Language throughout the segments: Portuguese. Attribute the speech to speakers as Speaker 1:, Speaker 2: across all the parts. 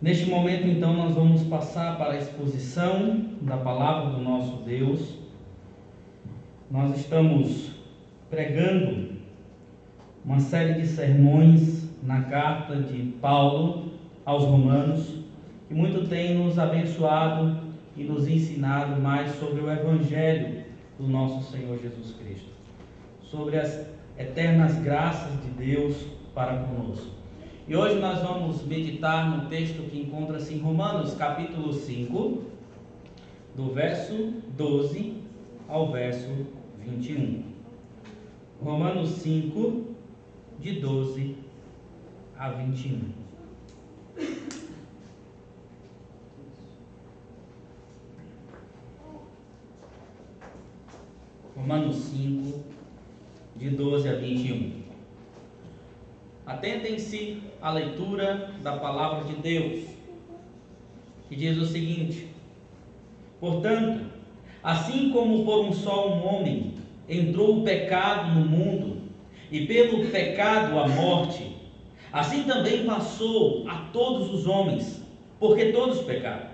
Speaker 1: Neste momento, então, nós vamos passar para a exposição da palavra do nosso Deus. Nós estamos pregando uma série de sermões na carta de Paulo aos Romanos, que muito tem nos abençoado e nos ensinado mais sobre o Evangelho do nosso Senhor Jesus Cristo, sobre as eternas graças de Deus para conosco. E hoje nós vamos meditar no texto que encontra-se em Romanos capítulo 5, do verso 12 ao verso 21. Romanos 5, de 12 a 21. Romanos 5, de 12 a 21. Atentem-se à leitura da palavra de Deus, que diz o seguinte: portanto, assim como por um só homem entrou o pecado no mundo, e pelo pecado a morte, assim também passou a todos os homens, porque todos pecaram.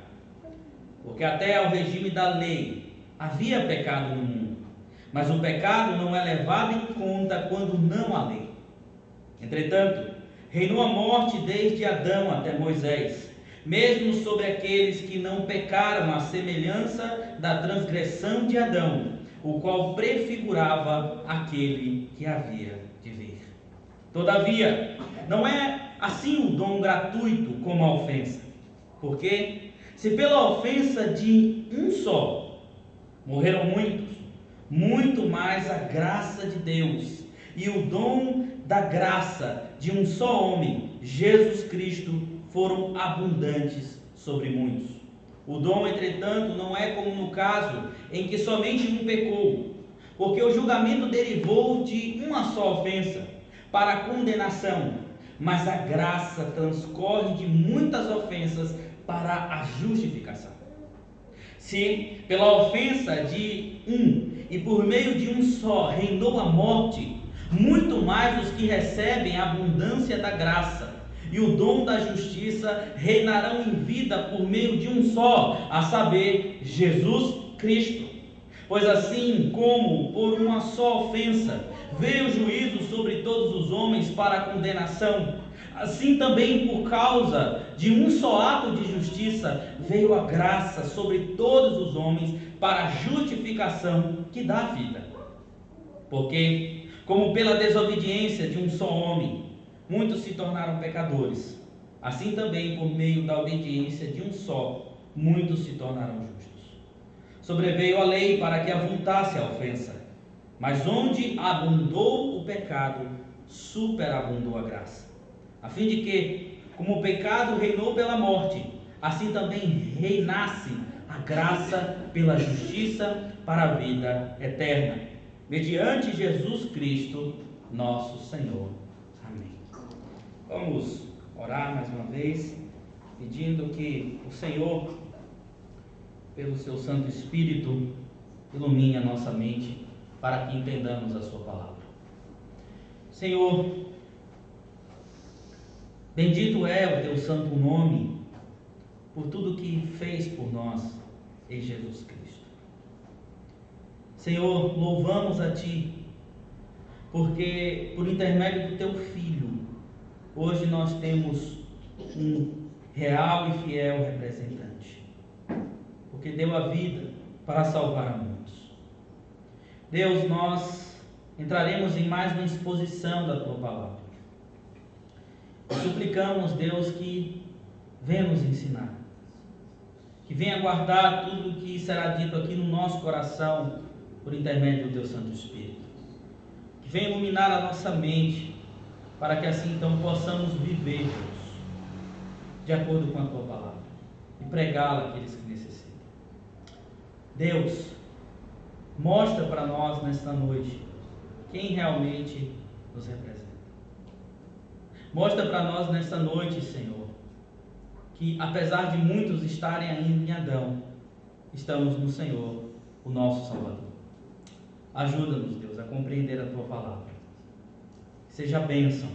Speaker 1: Porque até ao regime da lei havia pecado no mundo, mas o pecado não é levado em conta quando não há lei. Entretanto, reinou a morte desde Adão até Moisés, mesmo sobre aqueles que não pecaram, à semelhança da transgressão de Adão, o qual prefigurava aquele que havia de vir. Todavia, não é assim o dom gratuito como a ofensa. Porque, se pela ofensa de um só morreram muitos, muito mais a graça de Deus e o dom da graça de um só homem, Jesus Cristo, foram abundantes sobre muitos. O dom, entretanto, não é como no caso em que somente um pecou, porque o julgamento derivou de uma só ofensa para a condenação, mas a graça transcorre de muitas ofensas para a justificação. Se pela ofensa de um e por meio de um só reinou a morte, muito mais os que recebem a abundância da graça e o dom da justiça reinarão em vida por meio de um só, a saber, Jesus Cristo. Pois assim como por uma só ofensa veio o juízo sobre todos os homens para a condenação, assim também por causa de um só ato de justiça veio a graça sobre todos os homens para a justificação que dá vida. Porque, como pela desobediência de um só homem, muitos se tornaram pecadores, assim também por meio da obediência de um só, muitos se tornaram justos. Sobreveio a lei para que avultasse a ofensa, mas onde abundou o pecado, superabundou a graça. A fim de que, como o pecado reinou pela morte, assim também reinasse a graça pela justiça para a vida eterna, mediante Jesus Cristo, nosso Senhor. Amém. Vamos orar mais uma vez, pedindo que o Senhor, pelo seu Santo Espírito, ilumine a nossa mente para que entendamos a sua palavra. Senhor, bendito é o teu santo nome por tudo que fez por nós em Jesus Cristo. Senhor, louvamos a Ti, porque por intermédio do Teu Filho, hoje nós temos um real e fiel representante, porque deu a vida para salvar a muitos. Deus, nós entraremos em mais uma exposição da Tua palavra. E suplicamos, Deus, que venha nos ensinar, que venha guardar tudo o que será dito aqui no nosso coração por intermédio do Teu Santo Espírito. Que venha iluminar a nossa mente, para que assim então possamos viver, Deus, de acordo com a Tua palavra e pregá-la àqueles que necessitam. Deus, mostra para nós nesta noite quem realmente nos representa. Mostra para nós nesta noite, Senhor, que apesar de muitos estarem ainda em Adão, estamos no Senhor, o nosso Salvador. Ajuda-nos, Deus, a compreender a Tua palavra. Seja bênção,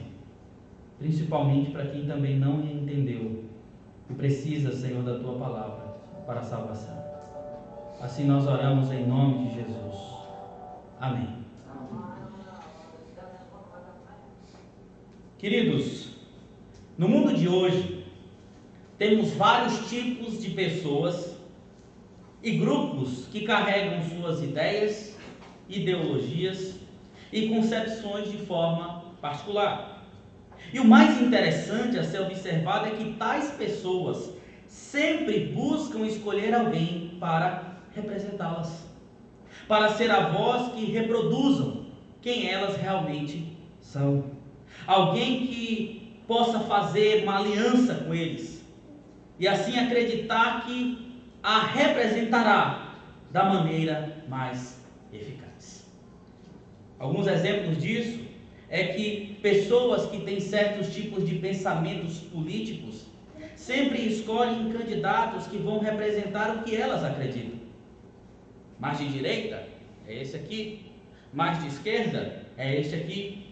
Speaker 1: principalmente para quem também não entendeu, e precisa, Senhor, da Tua palavra para a salvação. Assim nós oramos em nome de Jesus. Amém. Queridos, no mundo de hoje, temos vários tipos de pessoas e grupos que carregam suas ideias, ideologias e concepções de forma particular. E o mais interessante a ser observado é que tais pessoas sempre buscam escolher alguém para representá-las, para ser a voz que reproduzam quem elas realmente são. Alguém que possa fazer uma aliança com eles e assim acreditar que a representará da maneira mais eficaz. Alguns exemplos disso é que pessoas que têm certos tipos de pensamentos políticos sempre escolhem candidatos que vão representar o que elas acreditam. Mais de direita é esse aqui, mais de esquerda é este aqui,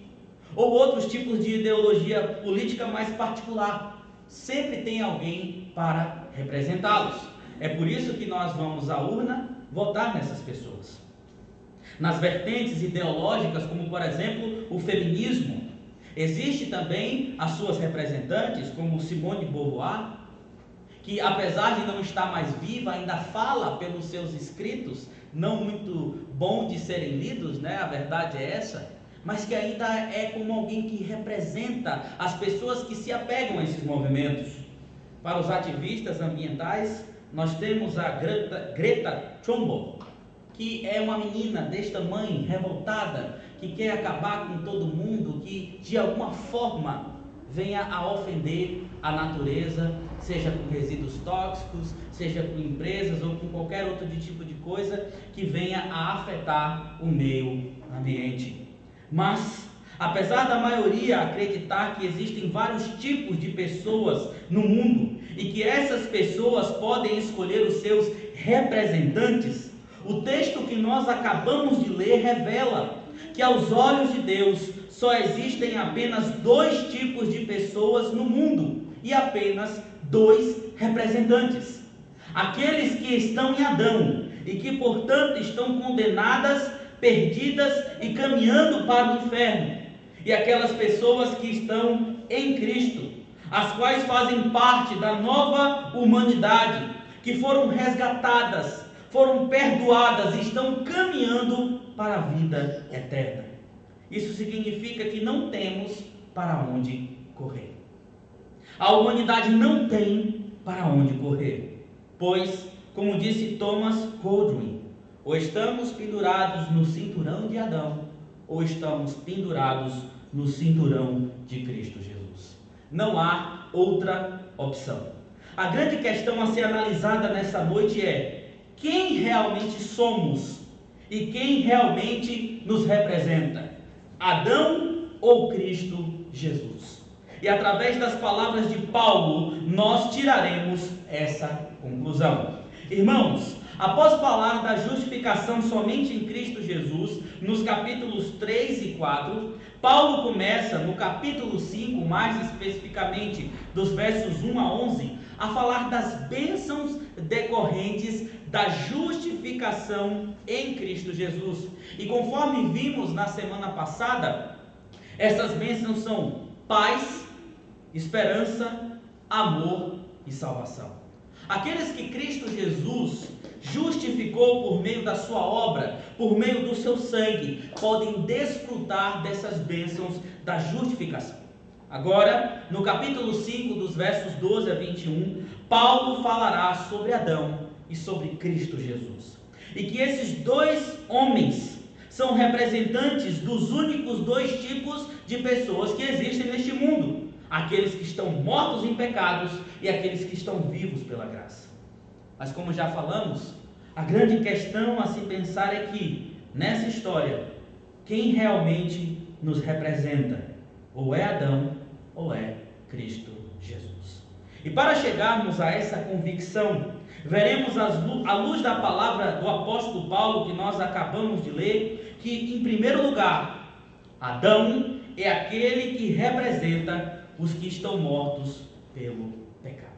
Speaker 1: ou outros tipos de ideologia política mais particular. Sempre tem alguém para representá-los. É por isso que nós vamos à urna votar nessas pessoas. Nas vertentes ideológicas, como por exemplo o feminismo, existe também as suas representantes, como Simone de Beauvoir, que apesar de não estar mais viva, ainda fala pelos seus escritos, não muito bom de serem lidos, né? A verdade é essa, mas que ainda é como alguém que representa as pessoas que se apegam a esses movimentos. Para os ativistas ambientais, nós temos a Greta Thunberg, que é uma menina deste tamanho, revoltada, que quer acabar com todo mundo, que de alguma forma venha a ofender a natureza, seja com resíduos tóxicos, seja com empresas ou com qualquer outro tipo de coisa que venha a afetar o meio ambiente. Mas, apesar da maioria acreditar que existem vários tipos de pessoas no mundo e que essas pessoas podem escolher os seus representantes, o texto que nós acabamos de ler revela que aos olhos de Deus só existem apenas dois tipos de pessoas no mundo e apenas dois representantes: aqueles que estão em Adão e que portanto estão condenadas, perdidas e caminhando para o inferno, e aquelas pessoas que estão em Cristo, as quais fazem parte da nova humanidade, que foram resgatadas, foram perdoadas e estão caminhando para a vida eterna. Isso significa que não temos para onde correr. A humanidade não tem para onde correr, pois, como disse Thomas Holdren, ou estamos pendurados no cinturão de Adão, ou estamos pendurados no cinturão de Cristo Jesus. Não há outra opção. A grande questão a ser analisada nessa noite é: quem realmente somos e quem realmente nos representa? Adão ou Cristo Jesus? E através das palavras de Paulo, nós tiraremos essa conclusão. Irmãos, após falar da justificação somente em Cristo Jesus, nos capítulos 3 e 4, Paulo começa no capítulo 5, mais especificamente dos versos 1 a 11, a falar das bênçãos decorrentes da justificação em Cristo Jesus. E conforme vimos na semana passada, essas bênçãos são paz, esperança, amor e salvação. Aqueles que Cristo Jesus justificou por meio da sua obra, por meio do seu sangue, podem desfrutar dessas bênçãos da justificação. Agora, no capítulo 5, dos versos 12 a 21, Paulo falará sobre Adão e sobre Cristo Jesus. E que esses dois homens são representantes dos únicos dois tipos de pessoas que existem neste mundo: aqueles que estão mortos em pecados e aqueles que estão vivos pela graça. Mas como já falamos, a grande questão a se pensar é que, nessa história, quem realmente nos representa? Ou é Adão, ou é Cristo Jesus. E para chegarmos a essa convicção, veremos à luz da palavra do apóstolo Paulo, que nós acabamos de ler, que, em primeiro lugar, Adão é aquele que representa os que estão mortos pelo pecado.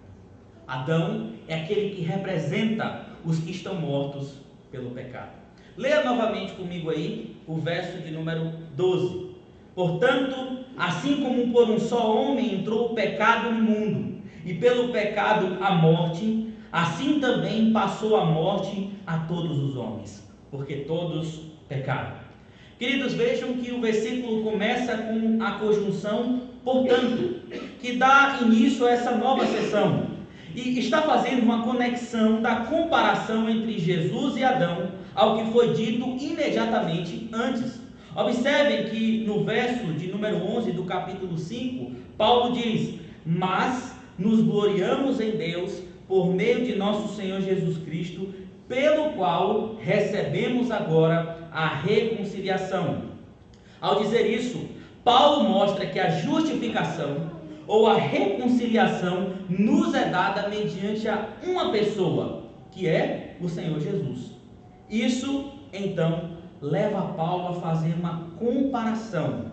Speaker 1: Adão é aquele que representa os que estão mortos pelo pecado. Leia novamente comigo aí o verso de número 12. Portanto, assim como por um só homem entrou o pecado no mundo, e pelo pecado a morte, assim também passou a morte a todos os homens, porque todos pecaram. Queridos, vejam que o versículo começa com a conjunção portanto, que dá início a essa nova sessão, e está fazendo uma conexão da comparação entre Jesus e Adão ao que foi dito imediatamente antes. Observem que no verso de número 11 do capítulo 5, Paulo diz: mas nos gloriamos em Deus por meio de nosso Senhor Jesus Cristo, pelo qual recebemos agora a reconciliação. Ao dizer isso, Paulo mostra que a justificação ou a reconciliação nos é dada mediante a uma pessoa, que é o Senhor Jesus. Isso, então, leva Paulo a fazer uma comparação,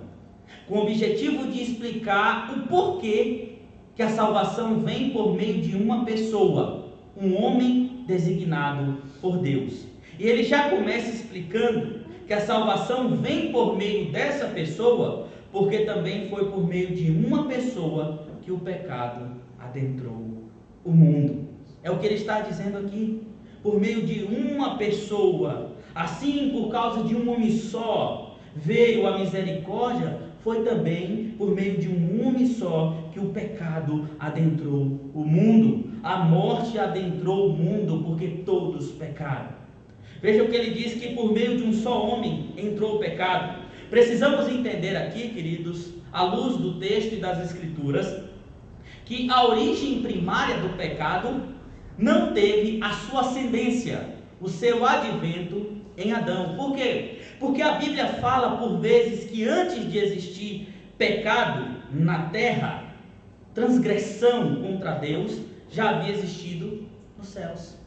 Speaker 1: com o objetivo de explicar o porquê que a salvação vem por meio de uma pessoa, um homem designado por Deus. E ele já começa explicando que a salvação vem por meio dessa pessoa, porque também foi por meio de uma pessoa que o pecado adentrou o mundo. É o que ele está dizendo aqui. Por meio de uma pessoa, assim por causa de um homem só, veio a misericórdia, foi também por meio de um homem só que o pecado adentrou o mundo. A morte adentrou o mundo porque todos pecaram. Veja o que ele diz, que por meio de um só homem entrou o pecado. Precisamos entender aqui, queridos, à luz do texto e das Escrituras, que a origem primária do pecado não teve a sua ascendência, o seu advento em Adão. Por quê? Porque a Bíblia fala por vezes que antes de existir pecado na terra, transgressão contra Deus, já havia existido nos céus.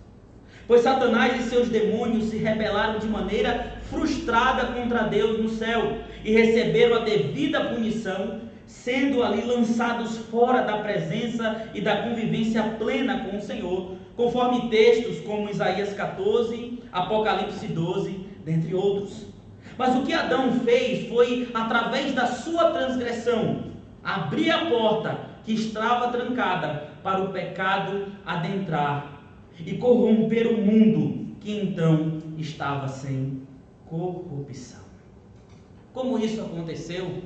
Speaker 1: Pois Satanás e seus demônios se rebelaram de maneira frustrada contra Deus no céu e receberam a devida punição, sendo ali lançados fora da presença e da convivência plena com o Senhor, conforme textos como Isaías 14, Apocalipse 12, dentre outros. Mas o que Adão fez foi, através da sua transgressão, abrir a porta que estava trancada para o pecado adentrar e corromper o mundo que então estava sem corrupção. Como isso aconteceu?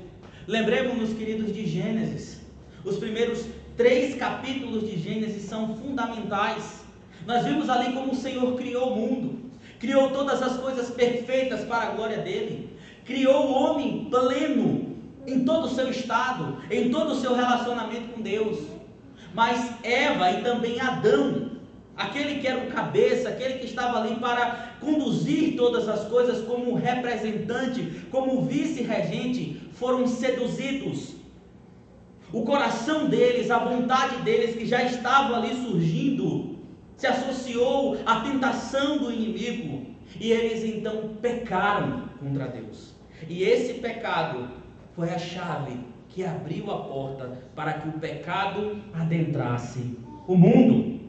Speaker 1: Lembremos-nos, queridos, de Gênesis. Os primeiros 3 capítulos de Gênesis são fundamentais. Nós vimos ali como o Senhor criou o mundo, criou todas as coisas perfeitas para a glória dele, criou o homem pleno em todo o seu estado, em todo o seu relacionamento com Deus. Mas Eva e também Adão, aquele que era o cabeça, aquele que estava ali para conduzir todas as coisas como representante, como vice-regente, foram seduzidos. O coração deles, a vontade deles, que já estava ali surgindo, se associou à tentação do inimigo, e eles então pecaram contra Deus. E esse pecado foi a chave que abriu a porta para que o pecado adentrasse o mundo.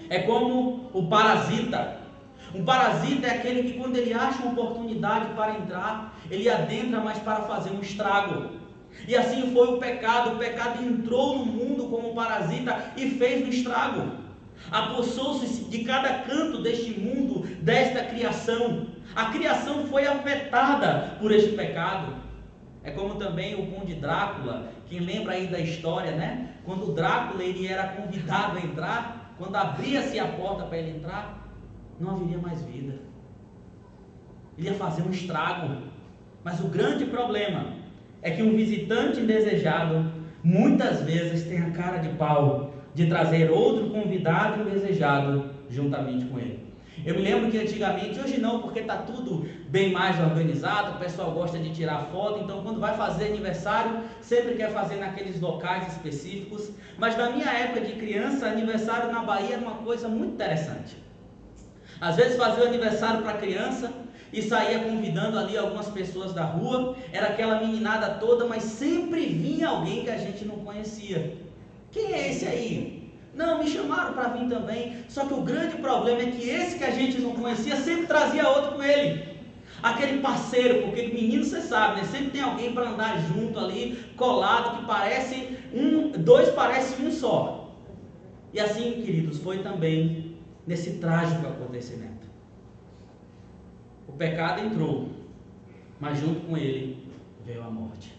Speaker 1: É como o parasita. Um parasita é aquele que, quando ele acha uma oportunidade para entrar, ele adentra, mas para fazer um estrago. E assim foi o pecado. O pecado entrou no mundo como um parasita e fez um estrago. Apossou-se de cada canto deste mundo, desta criação. A criação foi afetada por este pecado. É como também o Conde Drácula. Quem lembra aí da história, né? Quando o Drácula ele era convidado a entrar, quando abria-se a porta para ele entrar, não haveria mais vida. Ele ia fazer um estrago. Mas o grande problema é que um visitante indesejado muitas vezes tem a cara de pau de trazer outro convidado indesejado juntamente com ele. Eu me lembro que antigamente, hoje não, porque está tudo bem mais organizado, o pessoal gosta de tirar foto, então quando vai fazer aniversário, sempre quer fazer naqueles locais específicos. Mas na minha época de criança, aniversário na Bahia era uma coisa muito interessante. Às vezes fazia o aniversário para criança e saía convidando ali algumas pessoas da rua, era aquela meninada toda, mas sempre vinha alguém que a gente não conhecia. Quem é esse aí? Não, me chamaram para vir também. Só que o grande problema é que esse que a gente não conhecia sempre trazia outro com ele. Aquele parceiro, porque menino você sabe, né? Sempre tem alguém para andar junto ali, colado, que parece dois parece um só. E assim, queridos, foi também nesse trágico acontecimento. O pecado entrou, mas junto com ele veio a morte.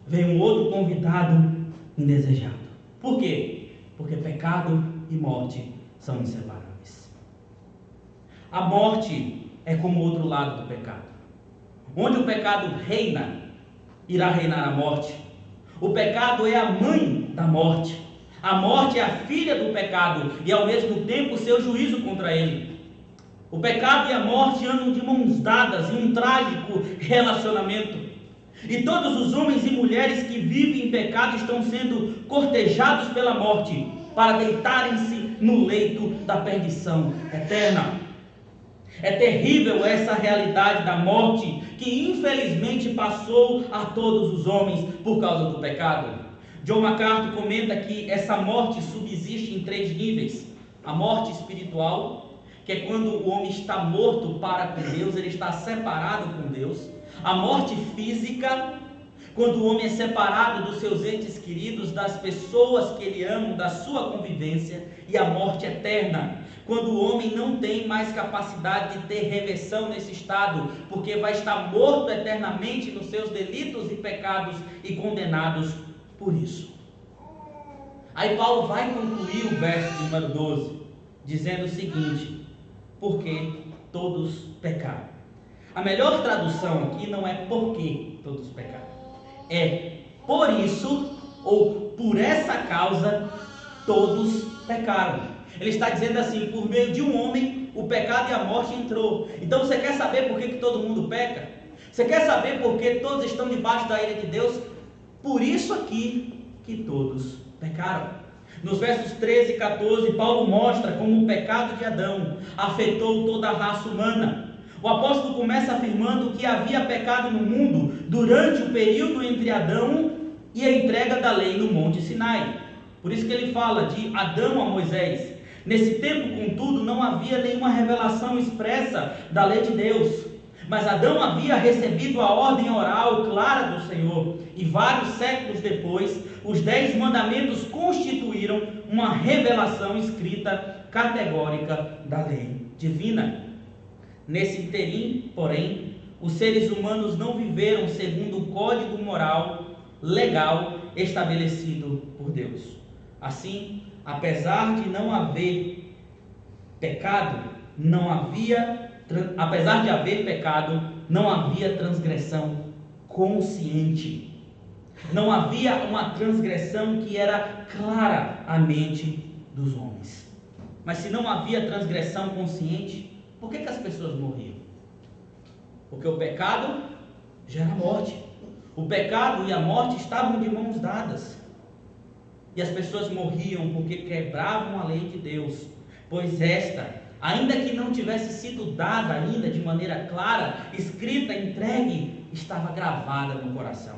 Speaker 1: Veio um outro convidado indesejado. Por quê? Porque pecado e morte são inseparáveis. A morte é como o outro lado do pecado. Onde o pecado reina, irá reinar a morte. O pecado é a mãe da morte. A morte é a filha do pecado e ao mesmo tempo o seu juízo contra ele. O pecado e a morte andam de mãos dadas em um trágico relacionamento. E todos os homens e mulheres que vivem em pecado estão sendo cortejados pela morte para deitarem-se no leito da perdição eterna. É terrível essa realidade da morte que infelizmente passou a todos os homens por causa do pecado. John MacArthur comenta que essa morte subsiste em 3 níveis. A morte espiritual, que é quando o homem está morto para com Deus, ele está separado com Deus. A morte física, quando o homem é separado dos seus entes queridos, das pessoas que ele ama, da sua convivência. E a morte eterna, quando o homem não tem mais capacidade de ter reversão nesse estado, porque vai estar morto eternamente nos seus delitos e pecados e condenados por isso. Aí Paulo vai concluir o verso número 12, dizendo o seguinte: porque todos pecaram. A melhor tradução aqui não é porque todos pecaram, é por isso ou por essa causa todos pecaram. Ele está dizendo assim: por meio de um homem o pecado e a morte entrou. Então você quer saber por que todo mundo peca? Você quer saber por que todos estão debaixo da ira de Deus? Por isso aqui que todos pecaram. Nos versos 13 e 14, Paulo mostra como o pecado de Adão afetou toda a raça humana. O apóstolo começa afirmando que havia pecado no mundo durante o período entre Adão e a entrega da lei no Monte Sinai. Por isso que ele fala de Adão a Moisés. Nesse tempo, contudo, não havia nenhuma revelação expressa da lei de Deus. Mas Adão havia recebido a ordem oral clara do Senhor. E vários séculos depois, os 10 mandamentos constituíram uma revelação escrita categórica da lei divina. Nesse interim, porém, os seres humanos não viveram segundo o código moral legal estabelecido por Deus. Assim, apesar de não haver pecado, apesar de haver pecado, não havia transgressão consciente. Não havia uma transgressão que era clara à mente dos homens. Mas se não havia transgressão consciente, por que as pessoas morriam? Porque o pecado gera morte. O pecado e a morte estavam de mãos dadas. E as pessoas morriam porque quebravam a lei de Deus. Pois esta, ainda que não tivesse sido dada ainda de maneira clara, escrita, entregue, estava gravada no coração.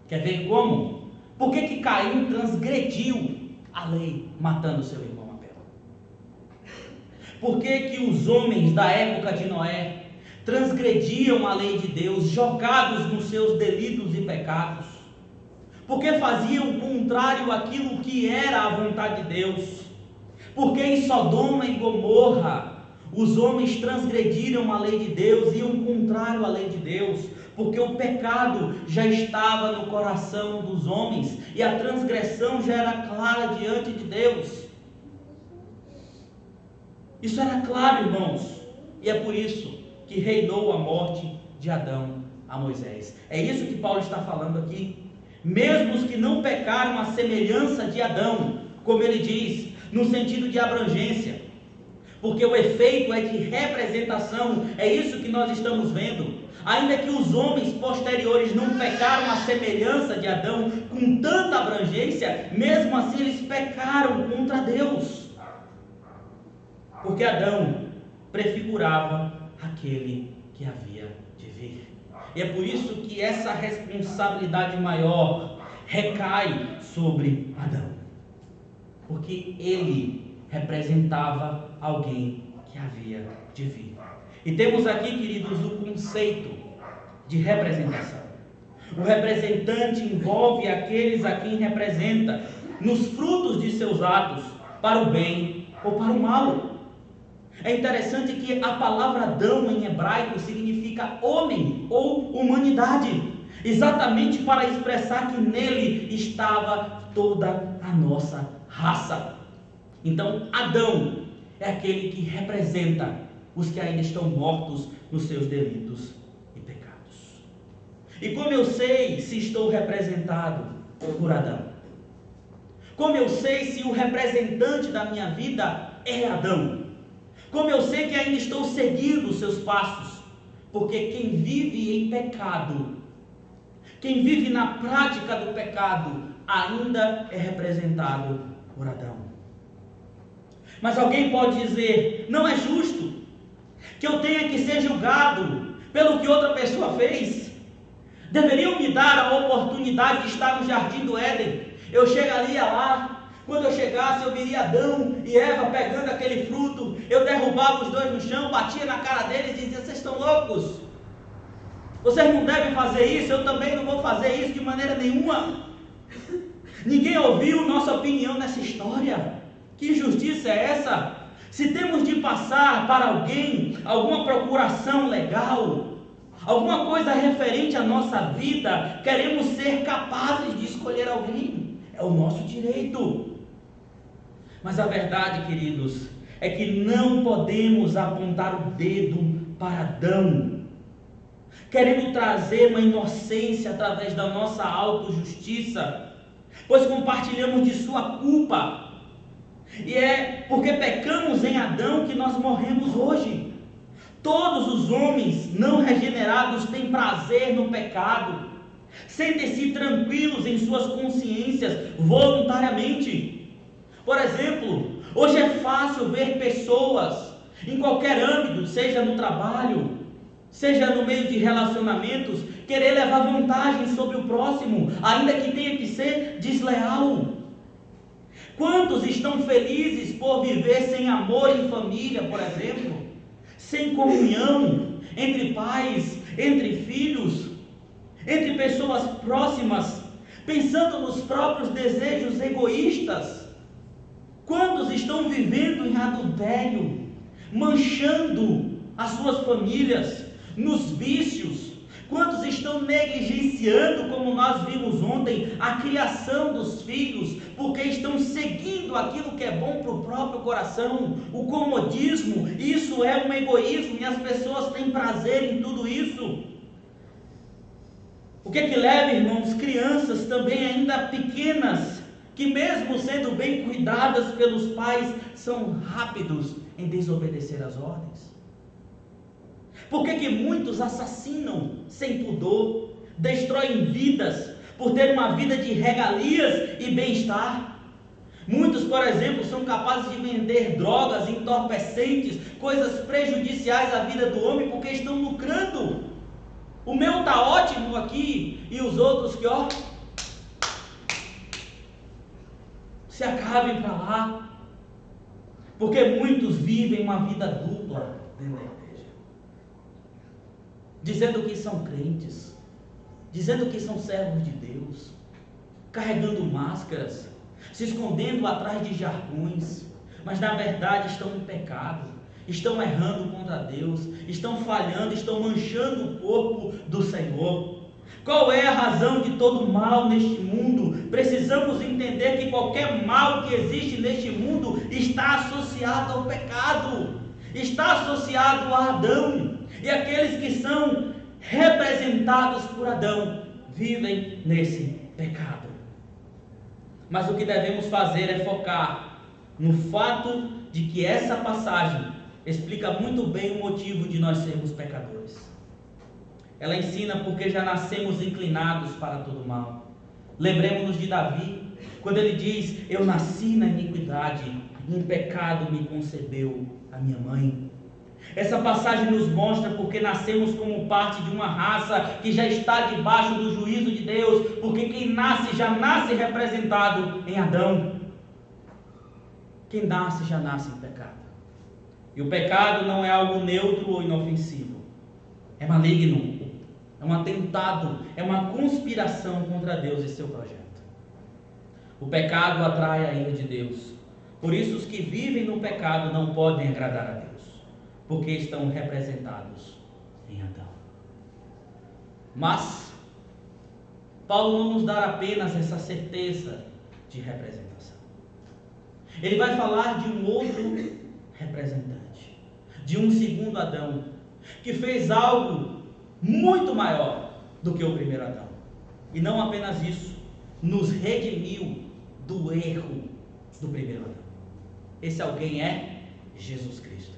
Speaker 1: Quer ver como? Por que Caim transgrediu a lei, matando seu irmão Abel? Por que os homens da época de Noé transgrediam a lei de Deus, jogados nos seus delitos e pecados? Porque faziam o contrário àquilo que era a vontade de Deus? Porque em Sodoma e Gomorra os homens transgrediram a lei de Deus, iam contrário à lei de Deus, porque o pecado já estava no coração dos homens e a transgressão já era clara diante de Deus. Isso era claro, irmãos, e é por isso que reinou a morte de Adão a Moisés. É isso que Paulo está falando aqui. Mesmo os que não pecaram à semelhança de Adão, como ele diz, no sentido de abrangência, porque o efeito é de representação, é isso que nós estamos vendo. Ainda que os homens posteriores não pecaram à semelhança de Adão com tanta abrangência, mesmo assim eles pecaram contra Deus, porque Adão prefigurava aquele que havia de vir. E é por isso que essa responsabilidade maior recai sobre Adão. porque ele representava alguém que havia de vir. E temos aqui, queridos, o conceito de representação. O representante envolve aqueles a quem representa, nos frutos de seus atos, para o bem ou para o mal. É interessante que a palavra Adão em hebraico significa homem ou humanidade, exatamente para expressar que nele estava toda a nossa raça. Então, Adão é aquele que representa os que ainda estão mortos nos seus delitos e pecados. E como eu sei se estou representado por Adão? Como eu sei se o representante da minha vida é Adão? Como eu sei que ainda estou seguindo os seus passos? Porque quem vive em pecado, quem vive na prática do pecado, ainda é representado por Adão. Mas alguém pode dizer: não é justo que eu tenha que ser julgado pelo que outra pessoa fez. Deveriam me dar a oportunidade de estar no jardim do Éden. Eu chegaria lá. Quando eu chegasse, eu viria Adão e Eva pegando aquele fruto. Eu derrubava os dois no chão, batia na cara deles e dizia: vocês estão loucos? Vocês não devem fazer isso. Eu também não vou fazer isso de maneira nenhuma. Ninguém ouviu nossa opinião nessa história. Que injustiça é essa? Se temos de passar para alguém alguma procuração legal, alguma coisa referente à nossa vida, queremos ser capazes de escolher alguém. É o nosso direito. Mas a verdade, queridos, é que não podemos apontar o dedo para Adão, querendo trazer uma inocência através da nossa autojustiça, pois compartilhamos de sua culpa. E é porque pecamos em Adão que nós morremos hoje. Todos os homens não regenerados têm prazer no pecado, sentem-se tranquilos em suas consciências voluntariamente. Por exemplo, hoje é fácil ver pessoas em qualquer âmbito, seja no trabalho, seja no meio de relacionamentos, querer levar vantagem sobre o próximo, ainda que tenha que ser desleal. Quantos estão felizes por viver sem amor em família, por exemplo? Sem comunhão entre pais, entre filhos, entre pessoas próximas, pensando nos próprios desejos egoístas? Quantos estão vivendo em adultério, manchando as suas famílias, nos vícios? Quantos estão negligenciando, como nós vimos ontem, a criação dos filhos, porque estão seguindo aquilo que é bom para o próprio coração, o comodismo? Isso é um egoísmo e as pessoas têm prazer em tudo isso. O que é que leva, irmãos, crianças também ainda pequenas, que mesmo sendo bem cuidadas pelos pais, são rápidos em desobedecer às ordens? Por que muitos assassinam sem pudor, destroem vidas por ter uma vida de regalias e bem-estar? Muitos, por exemplo, são capazes de vender drogas, entorpecentes, coisas prejudiciais à vida do homem, porque estão lucrando. O meu está ótimo aqui, e os outros que, se acabem para lá. Porque muitos vivem uma vida dupla dentro da igreja, dizendo que são crentes, dizendo que são servos de Deus, carregando máscaras, se escondendo atrás de jargões, mas na verdade estão em pecado, estão errando contra Deus, estão falhando, estão manchando o corpo do Senhor. Qual é a razão de todo mal neste mundo? Precisamos entender que qualquer mal que existe neste mundo está associado ao pecado, está associado a Adão, e aqueles que são representados por Adão vivem nesse pecado. Mas o que devemos fazer é focar no fato de que essa passagem explica muito bem o motivo de nós sermos pecadores. Ela ensina porque já nascemos inclinados para todo mal. Lembremos-nos de Davi, quando ele diz: eu nasci na iniquidade, e em pecado me concebeu a minha mãe. Essa passagem nos mostra porque nascemos como parte de uma raça que já está debaixo do juízo de Deus, porque quem nasce já nasce representado em Adão. quem nasce já nasce em pecado. E o pecado não é algo neutro ou inofensivo. É maligno, é um atentado, é uma conspiração contra Deus e seu projeto. O pecado atrai a ira de Deus. Por isso os que vivem no pecado não podem agradar a Deus, porque estão representados em Adão. Mas Paulo não nos dá apenas essa certeza de representação. Ele vai falar de um outro representante, de um segundo Adão, que fez algo muito maior do que o primeiro Adão. E não apenas isso, nos redimiu do erro do primeiro Adão. Esse alguém é Jesus Cristo.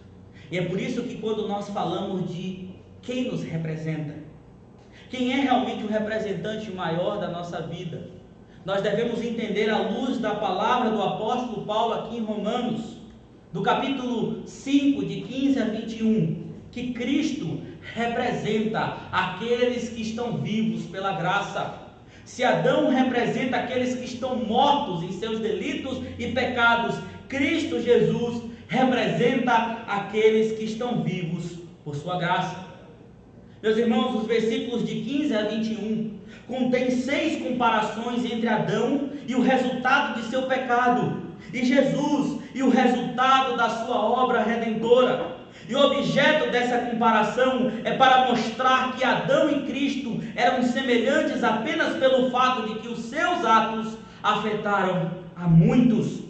Speaker 1: E é por isso que quando nós falamos de quem nos representa, quem é realmente o representante maior da nossa vida, nós devemos entender à luz da palavra do apóstolo Paulo aqui em Romanos, do capítulo 5, de 15 a 21, que Cristo representa aqueles que estão vivos pela graça. Se Adão representa aqueles que estão mortos em seus delitos e pecados, Cristo Jesus representa aqueles que estão vivos por sua graça. Meus irmãos, os versículos de 15 a 21 contêm 6 comparações entre Adão e o resultado de seu pecado, e Jesus e o resultado da sua obra redentora. E o objeto dessa comparação é para mostrar que Adão e Cristo eram semelhantes apenas pelo fato de que os seus atos afetaram a muitos.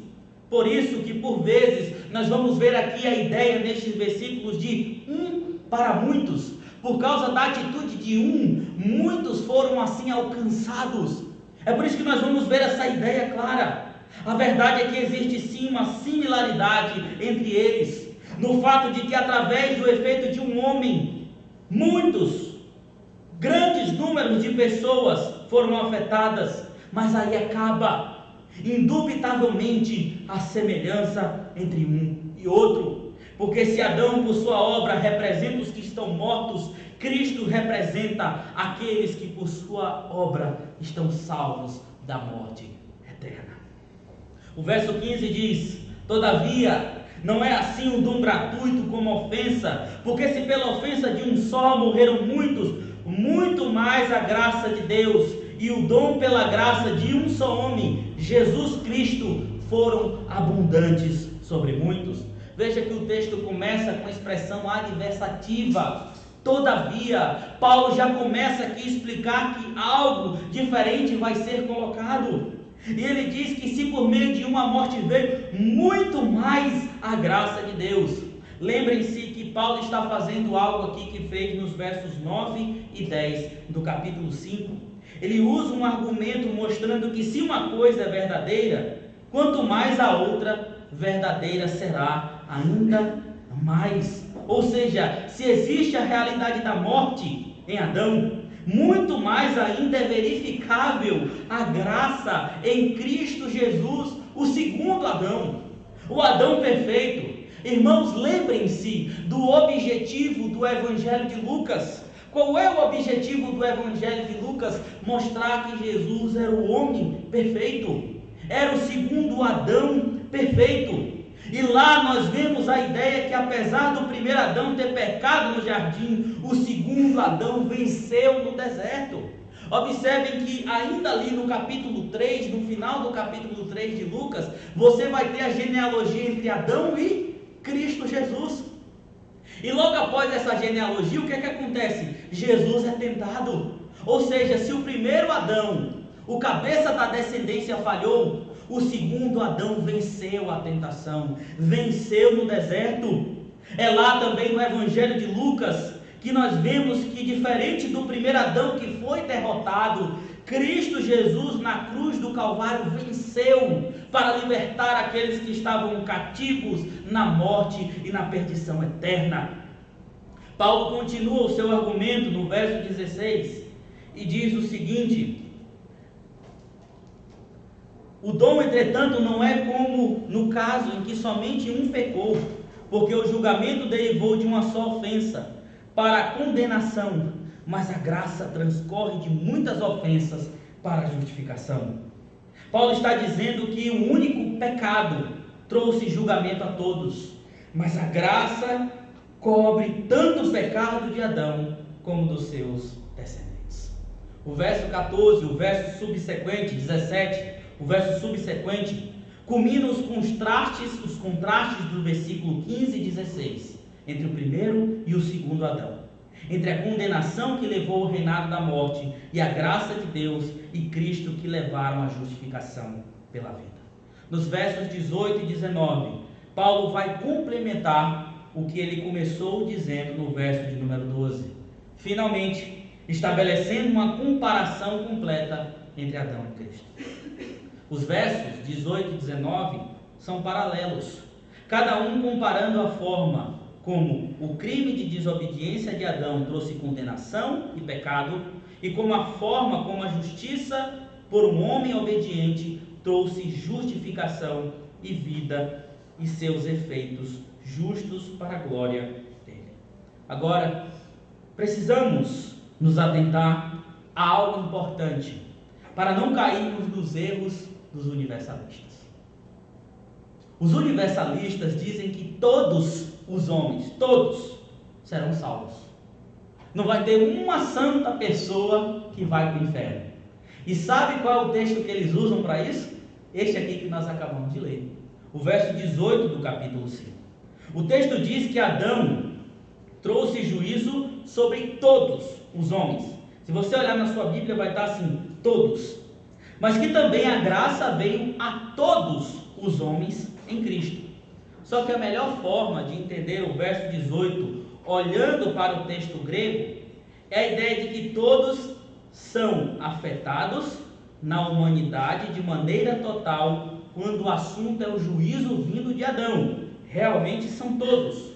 Speaker 1: Por isso que por vezes nós vamos ver aqui a ideia nestes versículos de um para muitos. Por causa da atitude de um, muitos foram assim alcançados. É por isso que nós vamos ver essa ideia clara. A verdade é que existe sim uma similaridade entre eles, no fato de que através do efeito de um homem, grandes números de pessoas foram afetadas, mas aí acaba indubitavelmente a semelhança entre um e outro, porque se Adão por sua obra representa os que estão mortos, Cristo representa aqueles que por sua obra estão salvos da morte eterna. O verso 15 diz: todavia, não é assim um dom gratuito como ofensa, porque se pela ofensa de um só morreram muitos, muito mais a graça de Deus e o dom pela graça de um só homem, Jesus Cristo, foram abundantes sobre muitos. Veja que o texto começa com a expressão adversativa. Todavia, Paulo já começa aqui a explicar que algo diferente vai ser colocado. E ele diz que se por meio de uma morte veio, muito mais a graça de Deus. Lembrem-se que Paulo está fazendo algo aqui que fez nos versos 9 e 10 do capítulo 5. Ele usa um argumento mostrando que se uma coisa é verdadeira, quanto mais a outra verdadeira será ainda mais. Ou seja, se existe a realidade da morte em Adão, muito mais ainda é verificável a graça em Cristo Jesus, o segundo Adão, o Adão perfeito. Irmãos, lembrem-se do objetivo do Evangelho de Lucas. Qual é o objetivo do Evangelho de Lucas? Mostrar que Jesus era o homem perfeito, era o segundo Adão perfeito. E lá nós vemos a ideia que apesar do primeiro Adão ter pecado no jardim, o segundo Adão venceu no deserto. Observem que ainda ali no capítulo 3, no final do capítulo 3 de Lucas, você vai ter a genealogia entre Adão e Cristo Jesus. E logo após essa genealogia, o que é que acontece? Jesus é tentado. Ou seja, se o primeiro Adão, o cabeça da descendência, falhou, o segundo Adão venceu a tentação, venceu no deserto. É lá também no Evangelho de Lucas que nós vemos que, diferente do primeiro Adão que foi derrotado, Cristo Jesus na cruz do Calvário venceu para libertar aqueles que estavam cativos na morte e na perdição eterna. Paulo continua o seu argumento no verso 16 e diz o seguinte: o dom, entretanto, não é como no caso em que somente um pecou, porque o julgamento derivou de uma só ofensa para a condenação, mas a graça transcorre de muitas ofensas para a justificação. Paulo está dizendo que o único pecado trouxe julgamento a todos, mas a graça cobre tanto o pecado de Adão como dos seus descendentes. O verso 14, o verso subsequente, 17, o verso subsequente, culmina os contrastes do versículo 15 e 16, entre o primeiro e o segundo Adão, entre a condenação que levou ao reinado da morte e a graça de Deus e Cristo que levaram à justificação pela vida. Nos versos 18 e 19, Paulo vai complementar o que ele começou dizendo no verso de número 12, finalmente estabelecendo uma comparação completa entre Adão e Cristo. Os versos 18 e 19 são paralelos, cada um comparando a forma como o crime de desobediência de Adão trouxe condenação e pecado, e como a forma como a justiça por um homem obediente trouxe justificação e vida e seus efeitos justos para a glória dele. Agora, precisamos nos atentar a algo importante para não cairmos nos erros dos universalistas. Os universalistas dizem que todos os homens, todos, serão salvos. Não vai ter uma santa pessoa que vai para o inferno. E sabe qual é o texto que eles usam para isso? Este aqui que nós acabamos de ler. O verso 18 do capítulo 5. O texto diz que Adão trouxe juízo sobre todos os homens. Se você olhar na sua Bíblia vai estar assim, todos. Mas que também a graça veio a todos os homens em Cristo. Só que a melhor forma de entender o verso 18, olhando para o texto grego, é a ideia de que todos são afetados na humanidade de maneira total quando o assunto é o juízo vindo de Adão. Realmente são todos.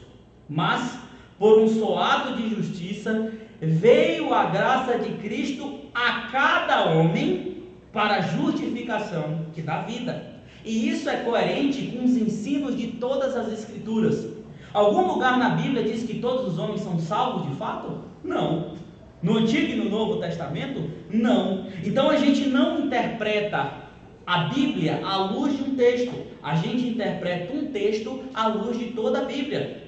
Speaker 1: Mas, por um só ato de justiça, veio a graça de Cristo a cada homem para a justificação que dá vida. E isso é coerente com os ensinos de todas as Escrituras. Algum lugar na Bíblia diz que todos os homens são salvos de fato? Não. No Antigo e no Novo Testamento? Não. Então a gente não interpreta a Bíblia à luz de um texto. A gente interpreta um texto à luz de toda a Bíblia.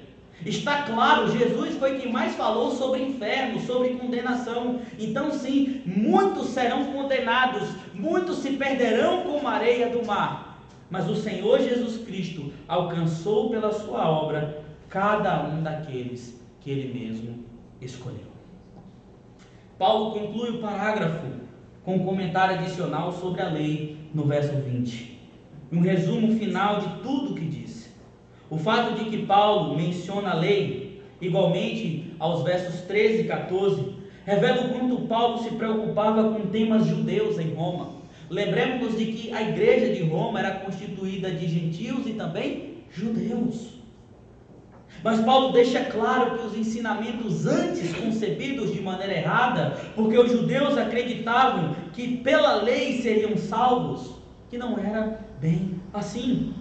Speaker 1: Está claro, Jesus foi quem mais falou sobre inferno, sobre condenação. Então sim, muitos serão condenados, muitos se perderão como a areia do mar. Mas o Senhor Jesus Cristo alcançou pela sua obra cada um daqueles que Ele mesmo escolheu. Paulo conclui o parágrafo com um comentário adicional sobre a lei no verso 20. Um resumo final de tudo o que disse. O fato de que Paulo menciona a lei, igualmente aos versos 13 e 14, revela o quanto Paulo se preocupava com temas judeus em Roma. Lembremos-nos de que a igreja de Roma era constituída de gentios e também judeus. Mas Paulo deixa claro que os ensinamentos antes concebidos de maneira errada, porque os judeus acreditavam que pela lei seriam salvos, que não era bem assim.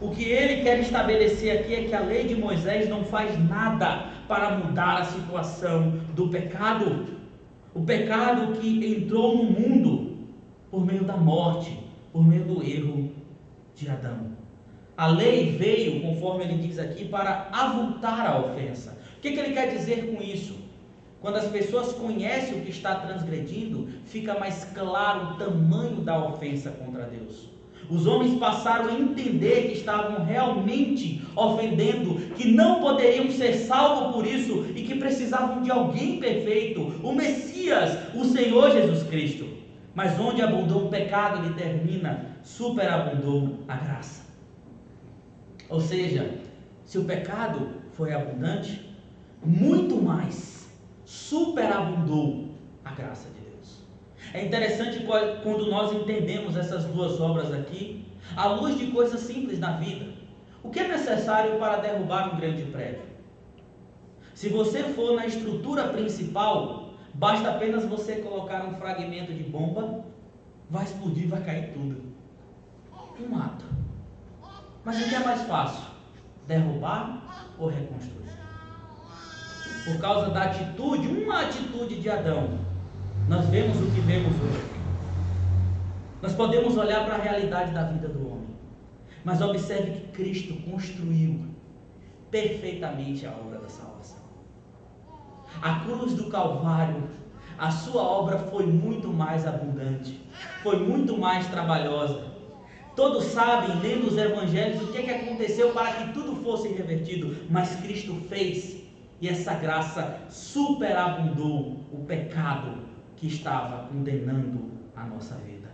Speaker 1: O que ele quer estabelecer aqui é que a lei de Moisés não faz nada para mudar a situação do pecado. O pecado que entrou no mundo por meio da morte, por meio do erro de Adão. A lei veio, conforme ele diz aqui, para avultar a ofensa. O que ele quer dizer com isso? Quando as pessoas conhecem o que está transgredindo, fica mais claro o tamanho da ofensa contra Deus. Os homens passaram a entender que estavam realmente ofendendo, que não poderiam ser salvos por isso e que precisavam de alguém perfeito, o Messias, o Senhor Jesus Cristo. Mas onde abundou o pecado, ele termina, superabundou a graça. Ou seja, se o pecado foi abundante, muito mais superabundou a graça de Deus. É interessante quando nós entendemos essas duas obras aqui, à luz de coisas simples na vida. O que é necessário para derrubar um grande prédio? Se você for na estrutura principal, basta apenas você colocar um fragmento de bomba, vai explodir, vai cair tudo. Um ato. Mas o que é mais fácil? Derrubar ou reconstruir? Por causa da atitude, uma atitude de Adão, nós vemos o que vemos hoje. Nós podemos olhar para a realidade da vida do homem. Mas observe que Cristo construiu perfeitamente a obra da salvação. A cruz do Calvário, a sua obra foi muito mais abundante, foi muito mais trabalhosa. Todos sabem, lendo os evangelhos, o que aconteceu para que tudo fosse revertido, mas Cristo fez, e essa graça superabundou o pecado que estava condenando a nossa vida.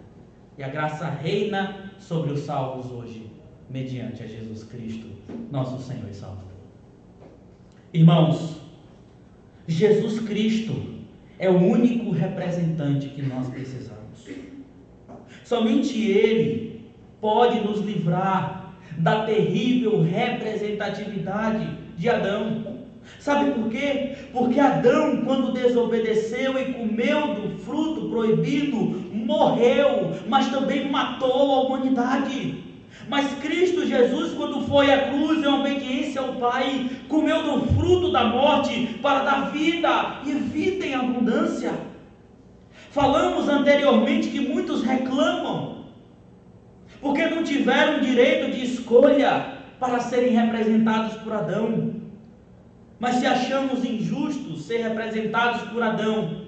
Speaker 1: E a graça reina sobre os salvos hoje, mediante a Jesus Cristo, nosso Senhor e Salvador. Irmãos, Jesus Cristo é o único representante que nós precisamos. Somente Ele pode nos livrar da terrível representatividade de Adão. Sabe por quê? Porque Adão, quando desobedeceu e comeu do fruto proibido, morreu, mas também matou a humanidade. Mas Cristo Jesus, quando foi à cruz em obediência ao Pai, comeu do fruto da morte para dar vida e vida em abundância. Falamos anteriormente que muitos reclamam porque não tiveram direito de escolha para serem representados por Adão. Mas se achamos injustos ser representados por Adão,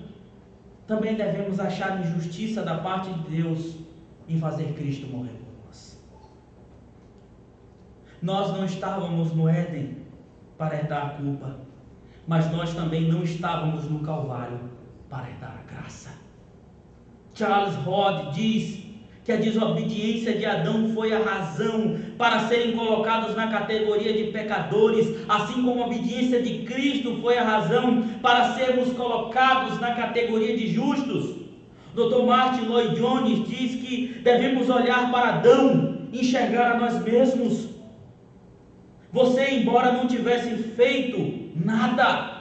Speaker 1: também devemos achar injustiça da parte de Deus em fazer Cristo morrer por nós. Nós não estávamos no Éden para herdar a culpa, mas nós também não estávamos no Calvário para herdar a graça. Charles Rod diz que a desobediência de Adão foi a razão para serem colocados na categoria de pecadores, assim como a obediência de Cristo foi a razão para sermos colocados na categoria de justos. Dr. Martin Lloyd Jones diz que devemos olhar para Adão e enxergar a nós mesmos. Você, embora não tivesse feito nada,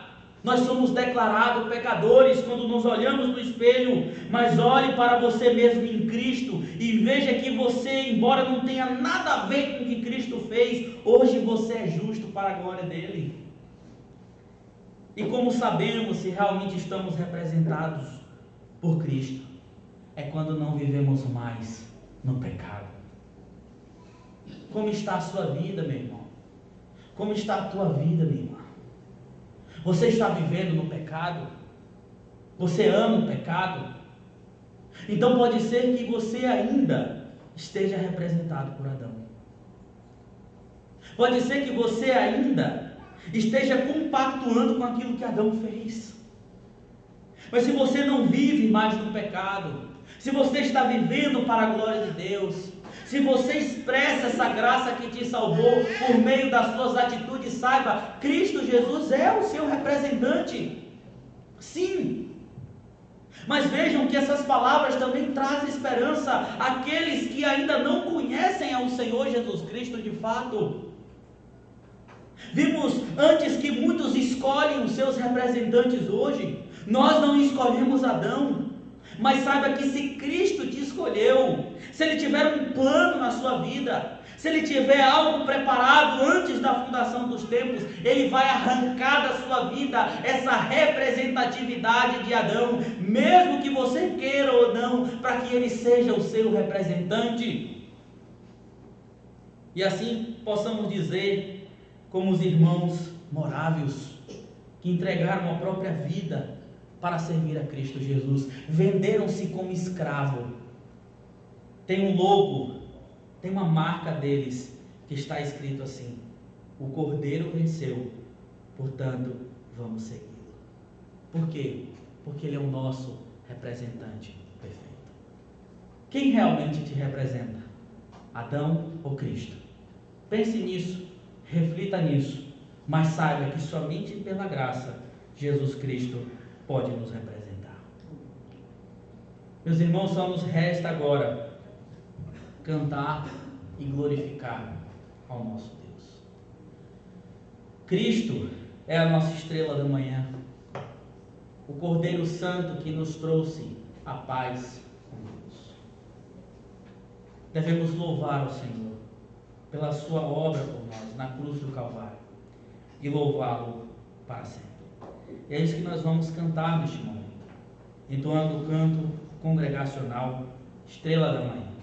Speaker 1: nós somos declarados pecadores quando nos olhamos no espelho, mas olhe para você mesmo em Cristo e veja que você, embora não tenha nada a ver com o que Cristo fez, hoje você é justo para a glória dele. E como sabemos se realmente estamos representados por Cristo? É quando não vivemos mais no pecado. Como está a sua vida, meu irmão? Como está a tua vida, minha irmã? Você está vivendo no pecado? Você ama o pecado? Então pode ser que você ainda esteja representado por Adão. Pode ser que você ainda esteja compactuando com aquilo que Adão fez. Mas se você não vive mais no pecado, se você está vivendo para a glória de Deus, se você expressa essa graça que te salvou por meio das suas atitudes, saiba, Cristo Jesus é o seu representante. Sim. Mas vejam que essas palavras também trazem esperança àqueles que ainda não conhecem ao Senhor Jesus Cristo de fato. Vimos antes que muitos escolhem os seus representantes hoje. Nós não escolhemos Adão. Mas saiba que se Cristo te escolheu, se Ele tiver um plano na sua vida, se Ele tiver algo preparado antes da fundação dos tempos, Ele vai arrancar da sua vida essa representatividade de Adão, mesmo que você queira ou não, para que Ele seja o seu representante. E assim possamos dizer, como os irmãos morávios, que entregaram a própria vida para servir a Cristo Jesus, venderam-se como escravo. Tem um logo, tem uma marca deles, que está escrito assim: o Cordeiro venceu, portanto vamos segui-lo. Por quê? Porque Ele é o nosso representante perfeito. Quem realmente te representa? Adão ou Cristo? Pense nisso, reflita nisso, mas saiba que somente pela graça Jesus Cristo pode nos representar. Meus irmãos, só nos resta agora cantar e glorificar ao nosso Deus. Cristo é a nossa estrela da manhã, o Cordeiro Santo que nos trouxe a paz com Deus. Devemos louvar o Senhor pela sua obra por nós na cruz do Calvário e louvá-lo para sempre. E é isso que nós vamos cantar neste momento, entoando o canto congregacional Estrela da Manhã.